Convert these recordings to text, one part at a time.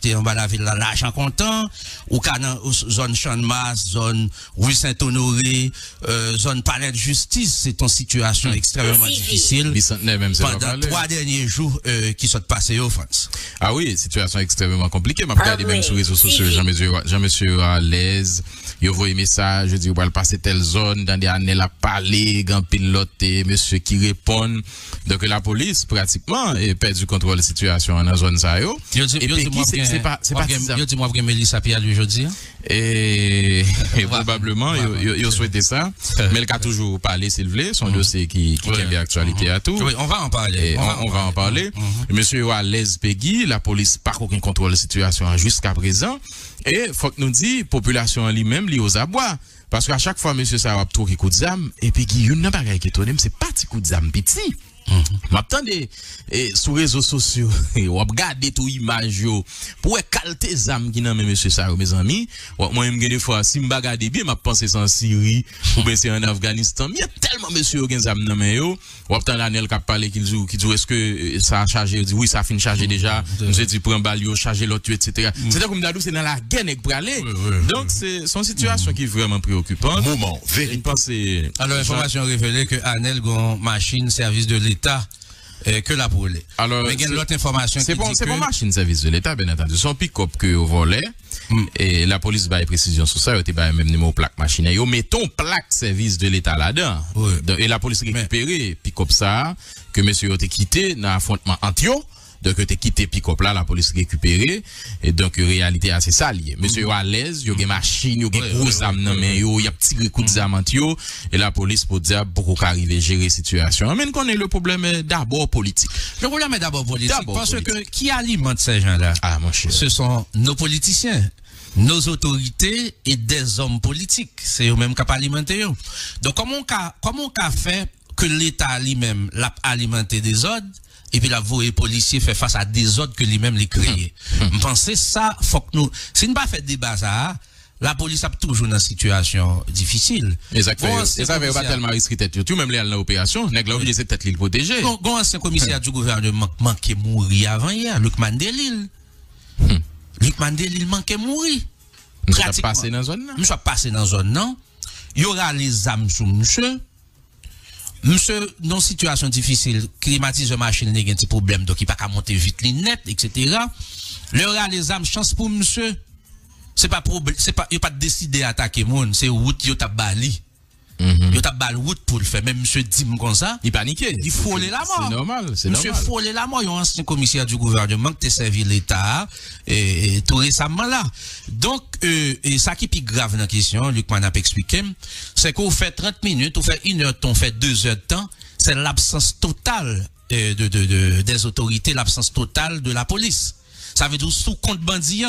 côté en bas la ville, l'argent comptant, ou dans zone Champ-de-Mars, zone Rue Saint-Honoré, zone Palais de Justice, c'est une situation extrêmement difficile. Pendant 3 derniers jours qui sont passés en France. Ah oui, situation extrêmement compliquée. Je regarde même sur les réseaux sociaux, Jean-Monsieur à l'aise. Il voit des messages, je dis, on va passer telle zone, dans des années, la parler, grand pilote, monsieur qui répond. Donc, la police, pratiquement, perd du contrôle de la situation dans la zone ça. Et puis, c'est pas dis-moi que Mélissa Pierre aujourd'hui. Et probablement, il souhaitait ça. Mais le cas toujours parler, s'il vous plaît, son dossier qui est bien actualité à tout. Oui, on va en parler. On va en parler. Monsieur à l'aise Peggy, la police pas aucun contrôle de la situation jusqu'à présent. Et faut que nous dit, population en lui-même, li aux abois. Parce qu'à chaque fois, monsieur ça va trouver coup de zam, et puis il y a une bagaille qui tourne, c'est pas petit coup de zam petit. M'attendez sur les réseaux sociaux ou regarder tout image yo pour calter zam qui nan monsieur ça mes amis moi même des fois si me regarder bien m'a penser en Syrie ou bien c'est en Afghanistan mais tellement monsieur gen zam nan men yo ou attend Daniel qui parler qui dit est-ce que ça a chargé dit oui ça a fini chargé déjà monsieur dit prend balle yo charger l'autre etc. C'est comme d'adou c'est dans la guerre pour aller donc c'est son situation qui est vraiment préoccupante moment vérifié. Alors information révélée que Anel gon machine service de l'État que la brûlé. Alors, mais il y a l'autre information c'est bon, c'est pas machine service de l'État, bien entendu. Son pick-up que au volet, et la police va précision sur ça, il y a même numéro plaque machine. Yo mettons plaque service de l'État là-dedans. Et la police récupéré pick-up ça, que monsieur a quitté dans affrontement Antio. Donc, tu quitté pick-up là, la police récupéré. Et donc, réalité assez ça lié. Monsieur à l'aise, il y a des machines, il y a des gros âmes dans mais il y a petit coup de zamantio. Et la police pour dire beaucoup arriver gérer la situation. Mais qu'on est le problème d'abord politique. Le problème est d'abord politique. Parce que qui alimente ces gens-là? Ah, mon cher. Ce sont nos politiciens, nos autorités et des hommes politiques. C'est eux-mêmes qui alimentent. Donc, comment on fait que l'État lui-même l'a alimenté des ordres? Et puis la voie policier fait face à des ordres que lui-même les créés. Je pense ça, faut que nous, si nous pas fait débat ça, la police a toujours dans une situation difficile. Exactement. Et ça veut pas tellement risquer tête. Tout même les dans l'opération, nèg là obligé c'est peut-être le protéger. Gon ancien commissaire du gouvernement manquait mourir avant hier, Luc Mandelil. Luc Mandelil manquait mourir. Pratiquement. Passé dans zone là. Monsieur passé dans zone non. Il y aura les âmes sous monsieur. Monsieur, dans une situation difficile, climatiseur machine, il y a un petit problème, donc il n'y a pas qu'à monter vite, les net, etc. Le rat, les âmes, chance pour monsieur. C'est pas problème, il n'y a pas décidé d'attaquer monde, c'est route, il y a bali. Il y a bal route pour le faire. Même monsieur dit comme ça. Il paniquait. Il frôlait la mort. C'est normal, c'est normal. Monsieur frôlait la mort. Il y a un ancien commissaire du gouvernement qui a servi l'État, et tout récemment là. Donc, et ça qui est plus grave dans la question, Luc Manap a expliqué, c'est qu'on fait 30 minutes, on fait 1 heure de temps, on fait 2 heures de temps, c'est l'absence totale des autorités, l'absence totale de la police. Ça veut dire sous compte bandit.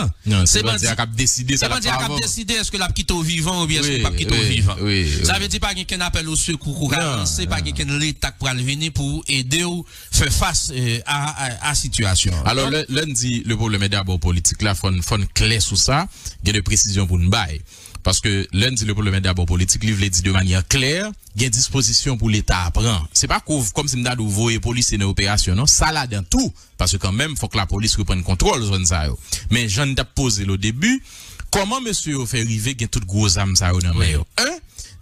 C'est bandit qui a décidé ça. C'est bandit qui a décidé est-ce que la quitte au vivant ou bien est-ce que pas quitte au vivant. Ça veut dire pas qu'il y a un appel au secours pour avancer, pas qu'il y a l'État pour venir pour aider ou faire face à la situation. Alors lundi le problème est d'abord politique là, faut clair sur ça, il y a des précisions pour nous bailler. Parce que lundi, le problème est d'abord politique, il veut dire de manière claire, il y a disposition pour l'État à prendre. C'est pas comme si nous voyons police dans l'opération, non? Ça là dans tout. Parce que quand même, il faut que la police reprenne contrôle de zone ça. Mais j'en ai posé le début, comment monsieur fait arriver qu'il y a toutes gros armes ça dans main?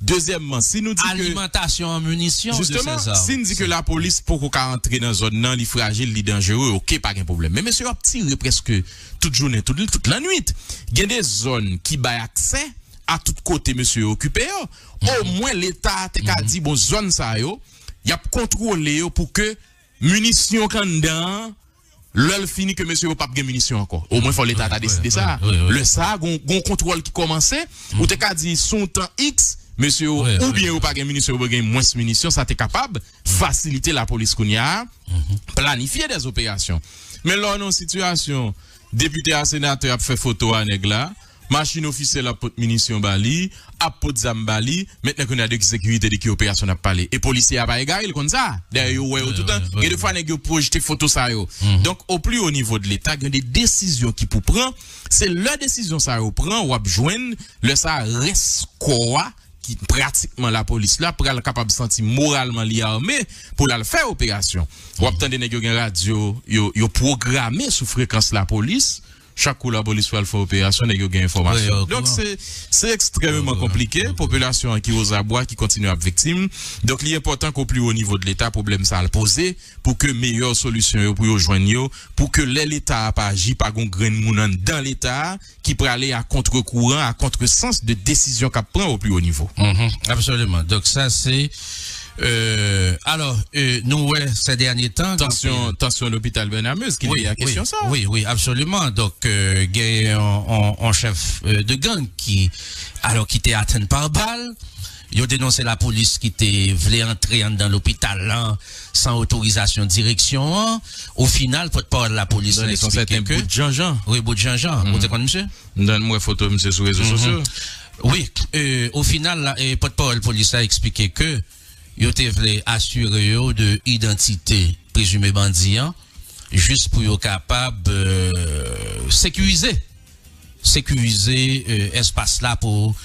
Deuxièmement, si nous dit alimentation en munitions, justement, si nous dit que la police pour qu'on entrer dans zone non, il fragile, il dangereux, OK, pas de problème. Mais monsieur a tiré presque toute journée, toute la nuit. Il y a des zones qui baillent accès à tout côté monsieur occupé au moins l'État a dit bon zone ça yo y a contrôlé pour que munitions quand dedans l'ol fini que monsieur pas de munitions encore au moins faut l'État a décidé ça le ça gon contrôle qui commençait ou t'es dit son temps X monsieur ou bien ou pas de munitions ou bien moins munitions ça t'es capable faciliter la police qu'on y a planifier des opérations mais là dans situation député à sénateur a fait photo à nèg là. Machine officielle à pot munitions bali, à pot zam bali, maintenant qu'on a de sécurité de qui opération a parlé. Et policiers a pas égal comme ça. D'ailleurs, ouais, tout le temps. Et des fois, on a projeté photo ça yo. Donc, au plus haut niveau de l'État, il y a des décisions qui pour prendre. C'est la décision ça yo prend, ou joindre, le ça reste quoi, qui pratiquement la police là, pour être capable de sentir moralement lié armé, pour la faire opération. Ou attendre des radio, yo programmé sous fréquence la police, chaque coup la police fait opération et il y a information. Donc c'est extrêmement compliqué, population qui ose abois qui continue à être victime. Donc il est important qu'au plus haut niveau de l'État problème ça le poser pour que meilleure solution pour rejoindre pour que l'État pas agir pas gon grain moun dans l'État qui peut aller à contre-courant, à contre-sens de décision qu'a prend au plus haut niveau. Absolument. Donc ça c'est alors nous ces derniers temps tension l'hôpital Benameuse qui est la question ça. Oui, absolument. Donc il y a un chef de gang qui était atteint par balle. Il a dénoncé la police qui voulait entrer dans l'hôpital là sans autorisation de direction. Au final, porte-parole de la police a expliqué que Bout-Jean-Jean. Oui, Bout-Jean-Jean. Vous êtes monsieur? Donne-moi photo monsieur sur les réseaux sociaux. Oui, au final porte-parole de la police a expliqué que il voulait assurer de identité présumée bandit juste pour être capable sécuriser espace là pour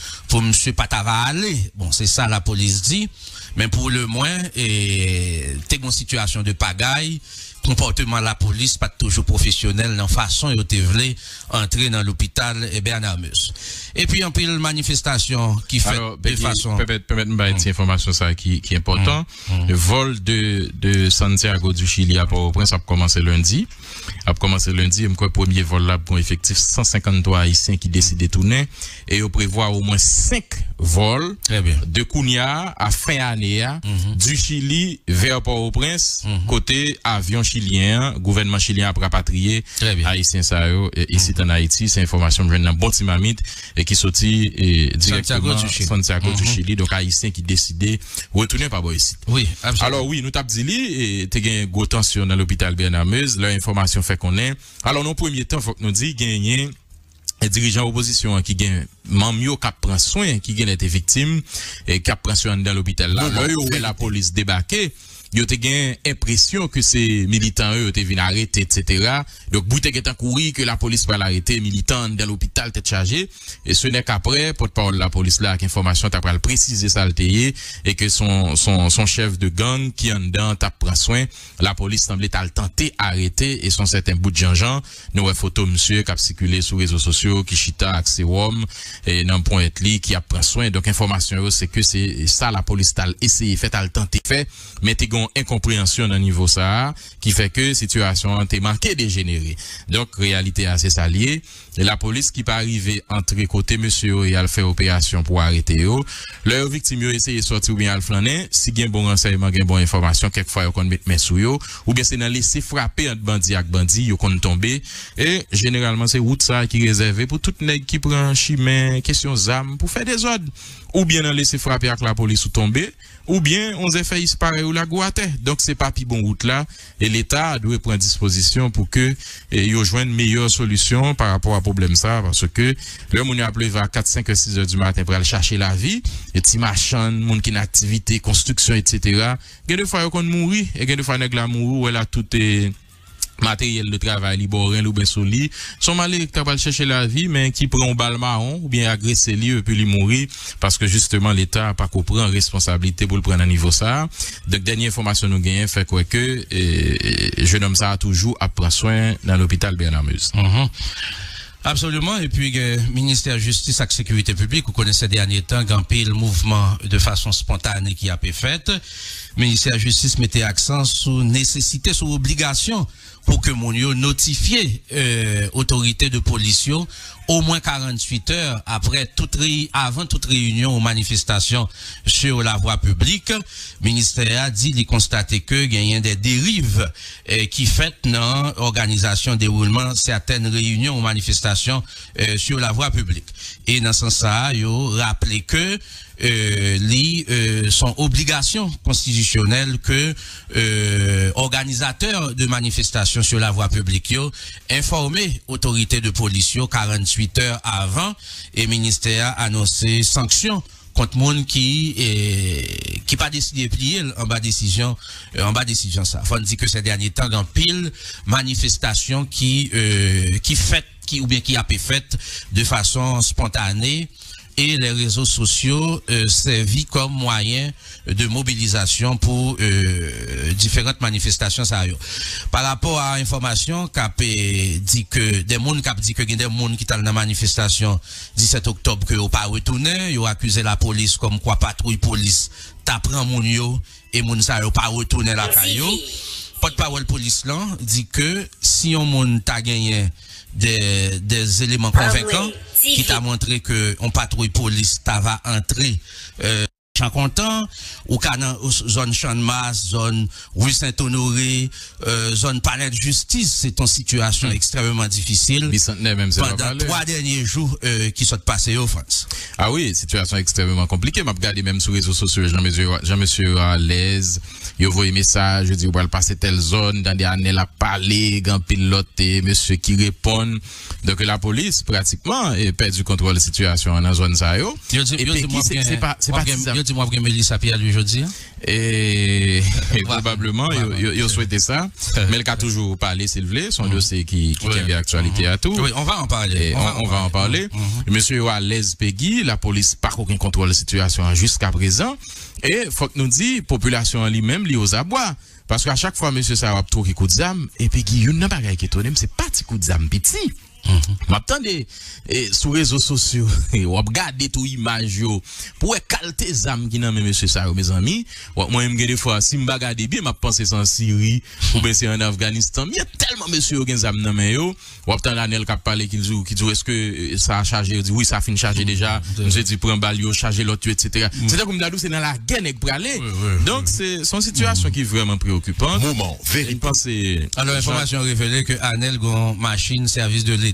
monsieur Patava aller. Bon, c'est ça la police dit, mais pour le moins t'es en situation de pagaille, comportement de la police pas toujours professionnel dans façon yo te voulait entrer dans l'hôpital Benameuse. Et puis en pile manifestation qui fait de façon permettre une information ça qui est important. Le vol de Santiago du Chili à Port-au-Prince a commencé lundi. Le premier vol là pour effectif 153 haïtiens qui décident de tourner et on prévoit au moins 5 vols de Kounia à fin année du Chili vers Port-au-Prince côté avion chilien, gouvernement chilien a rapatrié haïtiens ça ici en Haïti. C'est information que je dans bon timamite et qui sorti directement Santiago du Chili, donc haïtiens qui décidé retourner par ici. Oui, absolument. Alors oui, nous t'a dit et t'es gain gros tension dans l'hôpital Benameuse, leur information fait qu'on est. Alors dans premier temps faut que nous dit gagner les dirigeants opposition qui gagne Mamio qui prend soin qui gagne été victime et qui prend soin dans l'hôpital là, la police débarquer. Yo te gen impression que ces militants eux te viennent arrêter etc. Donc boute est en courir que la police va l'arrêter militant dans l'hôpital tête chargée et ce n'est qu'après porte-parole de la police là qu'information t'a pas le préciser ça le et que son chef de gang qui en dedans t'a prend soin la police semblait t'a tenté arrêter et son certain Bout-Jean-Jean nous photo monsieur qui a circulé sur les réseaux sociaux qui chita accès Rome et dans point li qui a pris soin donc information c'est que c'est ça la police t'a essayé fait t'a tenté fait mais incompréhension dans niveau ça qui fait que situation est manqué dégénérée. Donc réalité assez saliée et la police qui pas arriver entrer côté monsieur et a fait opération pour arrêter yo. Leur victime yo essayer sortir ou bien al flaner si gen bon renseignement gen bon information quelquefois yo kon mettre main sou yo ou bien c'est dans laisser frapper entre bandit ak bandit yo kon tomber et généralement c'est route ça qui réservé pour tout nèg qui prend chemin question zam pour faire des ordres ou bien dans laisser frapper avec la police ou tomber ou bien on s'est fait disparaître ou la goûter. Donc c'est pas pi bon route là et l'État doit prendre disposition pour que yo joigne meilleure solution par rapport à problème ça parce que le moun a pleuvé à 4 5 6 heures du matin pour aller chercher la vie et ti machin moun qui en activité construction etc. Gen de fois yo kon mourir et gen de fois nèg la mourir ou elle a tout matériel de travail liborin ou bien soli son malé qui va chercher la vie mais qui prend un balle marron ou bien agresser lui et puis lui mourir parce que justement l'État a pas comprend responsabilité pour le prendre à niveau ça. Donc dernière information nous gagnons fait quoi que jeune homme ça a toujours à prendre soin dans l'hôpital Benameuse. Absolument. Et puis, ministère Justice et Sécurité publique, vous connaissez ces derniers temps, grand pile mouvement de façon spontanée qui a été fait. Ministère Justice mettait accent sur nécessité, sur obligation pour que mon yo notifie autorité de police au moins 48 heures avant toute réunion ou manifestation sur la voie publique. Le ministère a dit, il constaté que il y a des dérives qui fait dans l'organisation déroulement certaines réunions ou manifestations sur la voie publique. Et dans ce sens-là, il a rappelé que son obligation constitutionnelle que organisateurs de manifestations sur la voie publique informer autorités de police 48 heures avant et ministère a annoncé sanctions contre monde qui pas décidé de plier en bas décision ça. Faut dire que ces derniers temps dans pile manifestation qui a été faite de façon spontanée et les réseaux sociaux servis comme moyen de mobilisation pour différentes manifestations. Par rapport à l'information qu'a dit que des gens qui dit que des gens qui étaient dans la manifestation 17 octobre que n'ont pas retourné, ils ont accusé la police comme quoi patrouille police t'apprend moun yo et moun sa yo pas retourné la caillou. Porte-parole police là dit que si on moun t'a gagné des éléments convaincants qui t'a montré que on patrouille police t'a va entrer Champ Content ou dans zone Champ de Mars, zone rue Saint-Honoré, zone palais de justice, c'est une situation extrêmement difficile pendant 3 derniers jours qui sont passés au France. Ah oui, situation extrêmement compliquée. M'a regardé même sur les réseaux sociaux, Jean-Monsieur à l'aise, il envoie un message, je dis on va passer telle zone dans des années la parler, grand pilote monsieur qui répond. Donc la police pratiquement perd du contrôle de la situation dans la zone ça yo. Et c'est pas dis-moi que Mélissa Pierre lui aujourd'hui. Et probablement il souhaitait ça, mais elle a toujours parlé s'il vous plaît, son dossier qui tient l'actualité à tout. Oui, on va en parler. On va en parler. Monsieur à l'aise Peggy, la police pas aucun contrôle de la situation jusqu'à présent et faut que nous dit population en lui-même li aux abois. Parce qu'à chaque fois, monsieur Sarap trouve qui coup de zam, et puis il y a un bagage qui étonne, c'est pas petit coup de zam petit. M'attendez sur les réseaux sociaux ou regarder tout image yo pour calter zam qui nan monsieur Sarap mes amis. Moi même des fois si me regarder bien m'a penser en Syrie ou bien c'est en Afghanistan, il y a tellement monsieur gen zam nan men yo. Ou attend l'anel qui parler qui dit est-ce que ça a chargé, dit oui ça a fini chargé déjà. Monsieur dit prend balle yo charger l'autre etc. C'est comme d'adou c'est dans la guerre nèg pour aller. Donc c'est son situation qui est vraiment préoccupante. Moment vérité. Alors information révélée que Anel gon machine service de l'État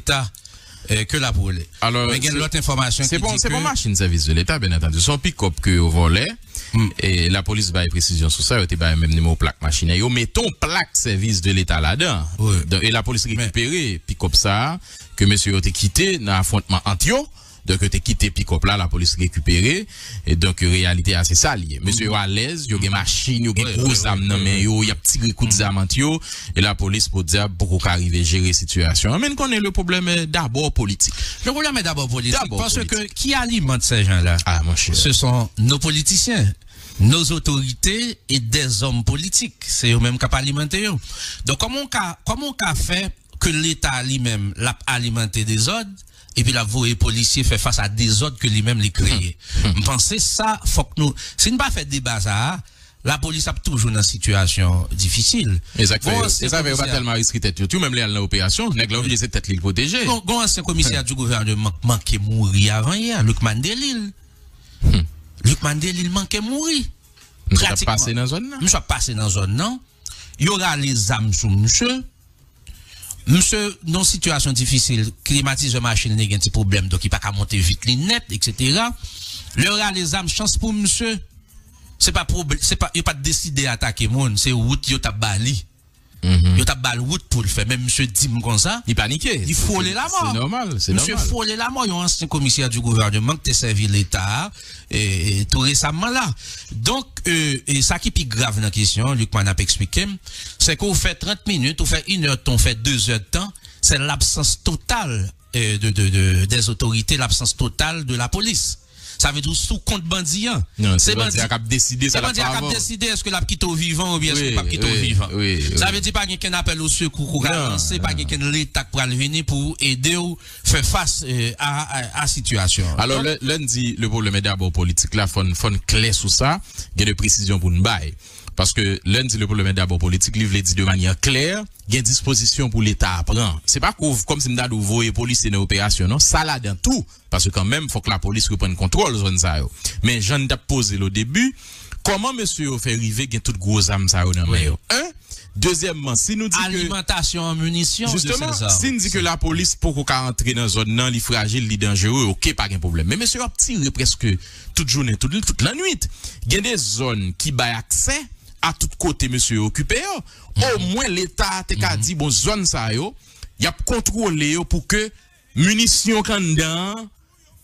que la brûle. Alors, mais il y a l'autre information c'est bon machine service de l'État, bien entendu. Son pick-up que au volet, et la police va y précision sur ça, il y a même numéro plaque machine. Et mettons plaque service de l'État là-dedans. Oui. Et la police récupéré pick-up ça, que monsieur a quitté dans l'affrontement Antio. Donc, tu quitté pick-up là, la police récupéré. Et donc, réalité, c'est ça lié. Monsieur à l'aise, il y a des machines, il y a des gros âmes, il y a petit coup de zam et la police pour dire, beaucoup qu'arriver à gérer la situation. Mais qu'on est le problème d'abord politique. Le problème est d'abord politique. Parce que qui alimente ces gens-là? Ah, mon cher. Ce sont nos politiciens, nos autorités et des hommes politiques. C'est eux-mêmes qui alimentent eux. Donc, comment on fait que l'État lui-même l'a alimenté des ordres? Et puis la voie policier fait face à des ordres que lui-même les créé. Je pense que ça, faut que nous, si nous pas fait débat ça, la police a toujours dans une situation difficile. Exactement. Et ça veut pas tellement risquer tête. Tout même les l'opération, nèg là obligé c'est tête l'île protéger. Gon ancien commissaire du gouvernement manquait mourir avant hier, Luc Mandelil. Luc Mandelil manquait mourir. Pratiquement. Passé dans zone là. Monsieur passé dans zone non. Il y aura les âmes sous monsieur. Monsieur, dans une situation difficile, climatiseur machine n'est un petit problème, donc il pas qu'à monter vite les net, etc. Le aura les âmes, chance pour monsieur. C'est pas problème, il pas décidé à attaquer monde, c'est route, il t'a bali. Il t'a bal route pour le faire. Même monsieur dit comme ça. Il paniquait. Il frôlait la mort. C'est normal, c'est normal. Monsieur frôlait la mort, il y a un ancien commissaire du gouvernement qui a servi l'État, et tout récemment là. Donc, et ça qui est plus grave dans la question, Luc m'a expliqué, c'est qu'on fait 30 minutes, on fait 1 heure de temps, on fait 2 heures de temps, c'est l'absence totale des autorités, l'absence totale de la police. Ça veut dire sous compte bandit. C'est bandit qui a décidé ça. C'est bandit qui a décidé est-ce que la quitté au vivant ou bien est-ce que pas quitté au vivant. Ça veut dire pas qu'il y a un appel au secours ou c'est pas qu'il y a l'État pour venir pour aider ou faire face à la situation. Alors lundi le problème est d'abord politique là, faut clair sur ça, il y a des précisions pour nous bailler. Parce que lundi, le problème est d'abord politique, il veut dire de manière claire, il y a une disposition pour l'État à prendre. C'est pas comme si nous voyons police dans l'opération, non? Ça là dans tout. Parce que quand même, il faut que la police reprenne contrôle de zone ça. Mais j'en ai posé au début, comment monsieur fait arriver qu'il y a toutes gros armes ça dans le deuxièmement, si nous dit alimentation en munitions, justement, si nous dit que la police pour qu'on entrer dans zone non, li fragile, li dangereux, OK, pas de problème. Mais monsieur a tiré presque toute journée, toute la nuit. Il y a des zones qui baillent accès à tout côté monsieur occupé. Au moins l'État t'a dit bon zone ça yo, y a contrôlé pour que munitions candan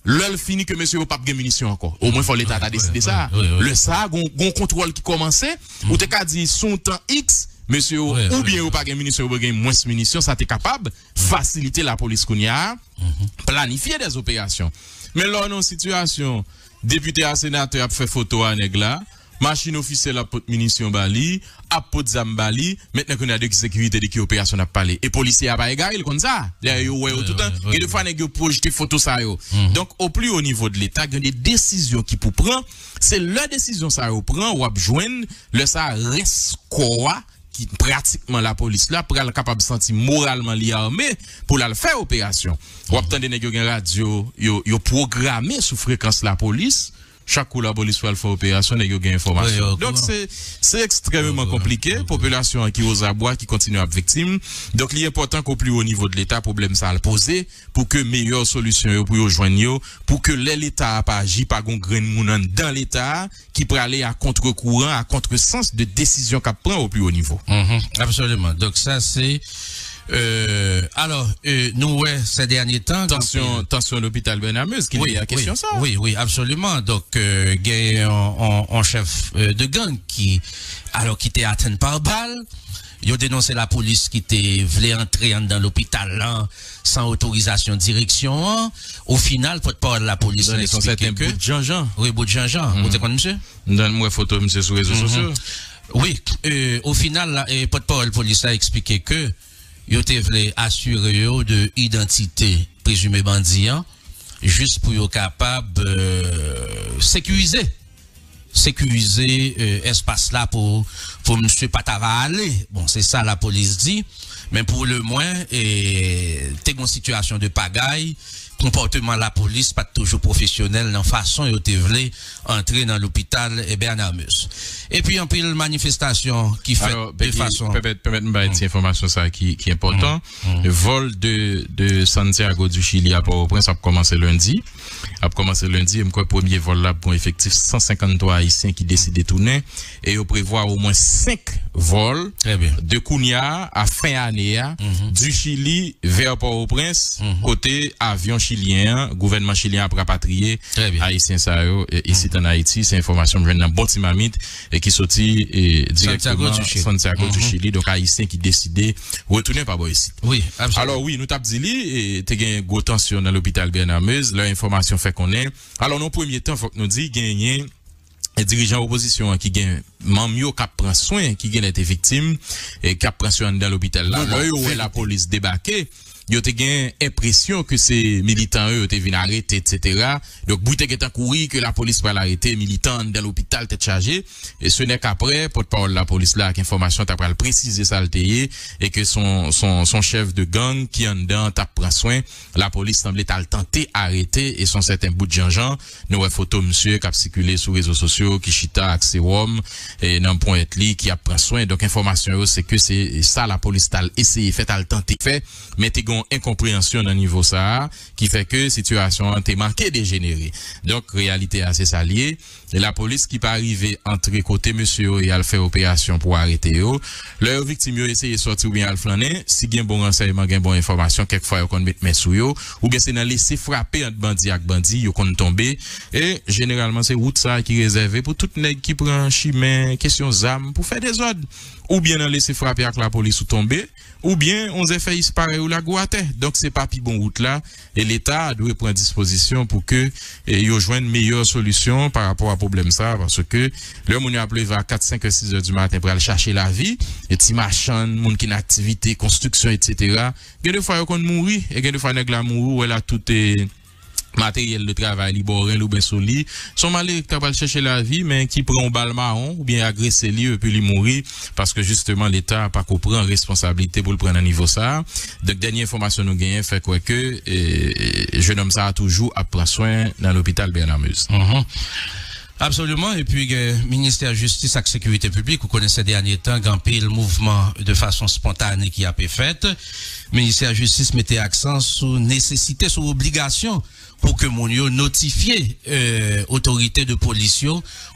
l'heure fini que monsieur pas de munitions encore. Au moins faut l'État a décidé ça. Le ça gon contrôle qui commençait ou t'a dit son temps X monsieur, ou bien ou pas de munitions, ou bien moins de munitions, ça t'est capable faciliter la police qu'on y a, planifier des opérations. Mais là, on a une situation, député à sénateur a fait photo à Negla, machine officielle à pot munitions bali, à pot zam bali, maintenant qu'on a de sécurité de qui opération a parlé. Et policier a pas égaré comme ça. D'ailleurs, tout le temps, et de fois, nèg yo projeté photo ça yo. Donc, au plus haut niveau de l'État, il y a des décisions qui pour prendre, c'est la décision ça yo prend, ou ap joindre, le ça reste quoi, qui pratiquement la police là pour être capable de sentir moralement lié armé pour la faire opération. Ou attendre nèg yo gen radio yo programmé sous fréquence la police. Chaque coup la police va faire opération nèg yo gen information. Donc c'est extrêmement compliqué, population qui aux abois qui continue à être victime. Donc il est important qu'au plus haut niveau de l'État problème ça le poser pour que meilleure solution pour yo joindre pour que l'État a pas agi pas gon grain moun dans l'État qui peut aller à contre-courant à contre-sens de décision qu'a prend au plus haut niveau. Absolument. Donc ça c'est alors nous ces derniers temps tension à l'hôpital Benameuse qui est la question ça. Oui, absolument. Donc il y a un chef de gang qui était atteint par balle. Il a dénoncé la police qui était voulait entrer dans l'hôpital là sans autorisation de direction. Au final, porte-parole de la police a expliqué que Jean-Jean. Oui, bout de Jean-Jean. Vous êtes quoi, monsieur? Donne-moi photo monsieur sur les réseaux sociaux. Oui, au final porte-parole de la police a expliqué que il était voulu assurer de identité présumé bandit juste pour être capable sécuriser espace là pour monsieur Patava aller. Bon, c'est ça la police dit, mais pour le moins t'es une situation de pagaille, comportement de la police pas toujours professionnel dans façon et te voulu entrer dans l'hôpital et Bernard-Meuse. Et puis en pile manifestation qui fait de façon permettre une information ça qui est important. Le vol de Santiago du Chili à Port-au-Prince a commencé lundi. Et le premier vol là pour effectif 153 haïtiens qui décident de tourner et on prévoit au moins 5 vols de Kounia à fin année du Chili vers Port-au-Prince côté avion chilien, gouvernement chilien a rapatrié haïtiens ça ici en Haïti, c'est information que je viens dans bon timamite et qui sorti directement Santiago du Chili, donc haïtiens qui décidé retourner par ici. Oui, absolument. Alors oui, nous t'avons dit et t'es gain gros tension dans l'hôpital Bernard-Meuse, leur information fait qu'on est. Alors dans premier temps, faut que nous dit gagner les dirigeants opposition qui gagne membre qui prend soin qui gagne été victime et qui prend soin dans l'hôpital là. Là où la police débarqué, yo te gen impression que ces militants eux te vinn arrêter etc. Donc boute est en courir que la police va l'arrêter militant dans l'hôpital tête chargée et ce n'est qu'après porte-parole la police là qui information t'a pral préciser ça et que son chef de gang qui en dedans t'a prend soin la police semblait t'a tenté arrêter et son certain bout de Jean-Jean nous photo monsieur qui a circulé sur réseaux sociaux qui chita accès Rome et dans point li qui a prend soin donc information c'est que c'est ça la police t'a essayé fait t'a tenté fait mais incompréhension dans niveau ça qui fait que situation t'est manqué dégénérée. Donc réalité assez saliée et la police qui pas arrivé entrer côté monsieur et a fait opération pour arrêter eux. Leur victime yo essayer sortir ou bien al flaner si gen bon renseignement gen bon information quelquefois yo kon mettre main sou yo ou bien c'est dans laisser frapper entre bandit ak bandit yo kon tomber et généralement c'est route ça qui réservé pour tout nèg qui prend chemin question zam pour faire des ordres ou bien dans laisser frapper avec la police ou tomber ou bien on a fait disparaître ou la goûter. Donc c'est pas pi bon route là et l'État doit prendre disposition pour que yo joigne meilleure solution par rapport à problème ça parce que le moun a appelé vers 4 5 6 heures du matin pour aller chercher la vie et ti machin moun qui en activité construction etc. Gen de fois yo kon mourir et gen de fois nèg la mourir ou elle a tout matériel de travail liboré ou bien soli son malheureux qui va chercher la vie mais qui prend un balle marron ou bien agresser lui et puis lui mourir parce que justement l'État pas comprend responsabilité pour le prendre à niveau ça. Donc dernière information nous gagnons fait quoi que jeune homme ça a toujours à prendre soin dans l'hôpital Bernard-Meuse. Absolument. Et puis, ministère Justice et Sécurité Publique, vous connaissez ces derniers temps, grand pile mouvement de façon spontanée qui a été fait. Ministère Justice mettait accent sur nécessité, sur obligation pour que mon yo notifie autorité de police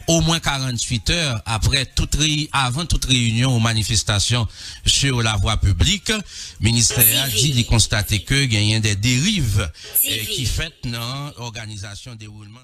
au moins 48 heures avant toute réunion ou manifestation sur la voie publique. Ministère a dit, il constaté que il y a des dérives qui fait dans l'organisation déroulement.